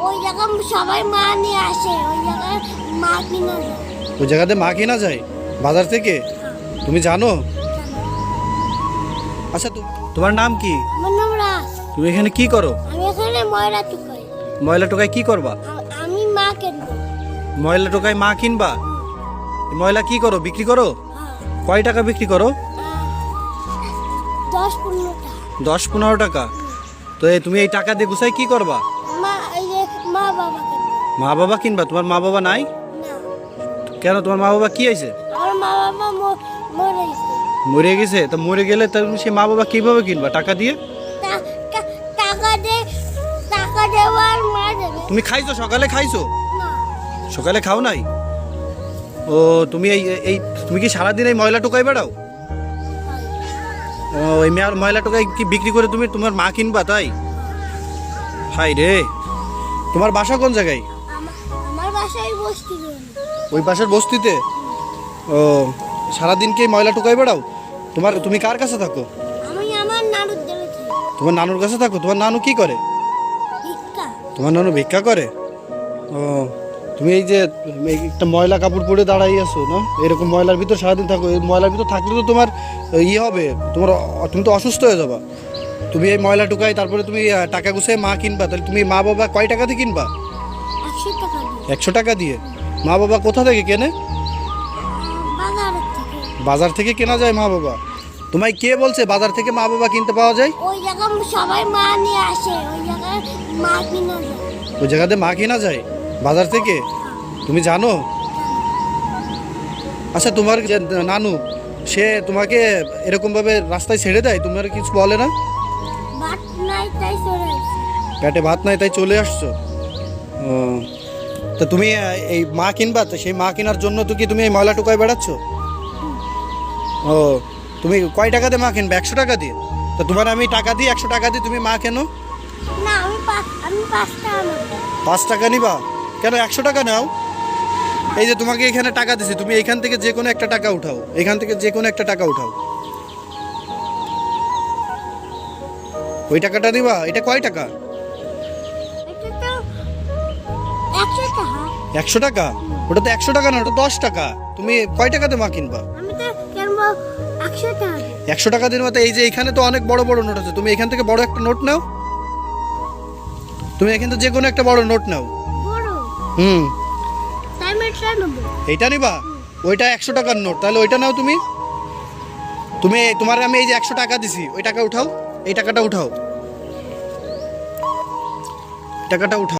ওই জায়গা সবাই মা নিয়ে আসে, ওই জায়গায় মা কিনা যায়। ওই জায়গাতে মা কিনা যায় বাজার থেকে? তুমি জানো? আচ্ছা, তোমার নাম কি? আমার নাম রাজ। তুমি এখানে কি করো? আমি এখানে ময়লা টুকাই। ময়লা টোকায় কি করবা? আমি মা কিনবো। ময়লা টোকায় মা কিনবা? এই ময়লা কি করো, বিক্রি করো? কয় টাকা বিক্রি করো? 10-15 টাকা। 10-15 টাকা। তো তুমি এই টাকা দিয়ে গুছাই কি করবা? মা এই যে মা বাবা কিনবো। মা বাবা কিনবা? তোমার মা বাবা নাই না, কেন? তোমার মা বাবা কি হয়েছে? আমার মা বাবা মরে গেছে। মরে গেছে? তো মরে গেলে তুমি সে মা বাবা কিভাবে কিনবা টাকা দিয়ে? টাকা দেওয়ার মা দেবে। তুমি খাইছো? সকালে খাইছো? না, সকালে খাও নাই? ও, তুমি এই এই তুমি কি সারাদিন এই ময়লা টোকাই বেড়াও? ও, এই ময়লা টোকাই কি বিক্রি করে তুমি তোমার মা কিনবা তাই? হাই রে, তোমার বাসা কোন জায়গায়? আমার বাসায় বসতি। ওই পাশের বস্তিতে? ও, সারাদিন কি এই ময়লা টোকাই বেড়াও? তুমি কার কাছে থাকো? আমি আমার নানুর দেবে থাকি। তোমার নানুর কাছে থাকো? তোমার নানু কি করে? ভিক্ষা। তোমার নানু ভিক্ষা করে? ও, তুমি এই যে একটা ময়লা কাপড় পরে দাঁড়াই আছো না, এরকম ময়লার ভিতর সারাদিন থাকো? এই ময়লার ভিতর থাকলে তো তোমার হবে, তুমি তো অসুস্থ হয়ে যাবা। তুমি এই ময়লা টুকাই তারপরে তুমি টাকা গুছিয়ে মা কিনবা, তাহলে তুমি মা বাবা কয় টাকা দিয়ে কিনবা? 100 টাকা দিয়ে। 100 টাকা দিয়ে? মা বাবা কোথা থেকে কেনে? বাজারের থেকে। বাজার থেকে কেনা যায় মা বাবা? তোমায় কে বলছে বাজার থেকে মা বাবা কিনতে পাওয়া যায়? ওই জায়গা সবাই মা নিয়ে আসে, ওই জায়গায় মা কিনা যায়। ওই জায়গাতে মা কিনা যায় বাজার থেকে? তুমি জানো? আচ্ছা, তোমার যে নানু, সে তোমাকে এরকম ভাবে রাস্তায় ছেড়ে দেয়? তোমার কিছু বলে না? ভাত নাই তাই চলে আসে। পেটে ভাত নাই তাই চলে আসছো? ও, তা তুমি এই মা কিনবা, তো সেই মা কেনার জন্য তো কি তুমি এই ময়লা টোকায় বেড়াচ্ছ? ও, তুমি কয় টাকা দিয়ে মা কিনবে? 100 টাকা দিয়ে? তো তোমার আমি টাকা দিই, 100 টাকা দিয়ে তুমি মা কেনো? না, আমি 5 টাকা নেব। 5 টাকা নিবা? কেন 100 টাকা নাও? এই যে তোমাকে এখানে টাকা দিছি, তুমি এখান থেকে যে কোনো একটা টাকা উঠাও, এখান থেকে যে কোনো একটা টাকা উঠাও। ওই টাকাটা দিবা? এটা কয় টাকা? এটা তো 100 টাকা। 100 টাকা? ওটা তো 100 টাকা না, ওটা 10 টাকা। তুমি কয় টাকাতে মা কিনবা? আমি তো কিনবো 100 টাকা দিয়ে। 100 টাকা দিন মতো? এই যে এখানে তো অনেক বড় বড় নোট আছে, তুমি এখান থেকে বড় একটা নোট নাও। তুমি এখান থেকে যে কোনো একটা বড় নোট নাও। বড়? হুম। তাই আমি এটা নেব। এইটা নিবা? ওইটা 100 টাকার নোট, তাহলে ওইটা নাও। তুমি তোমার আমি এই যে 100 টাকা দিছি, ওই টাকা উঠাও, এই টাকাটা উঠাও, টাকাটা উঠাও।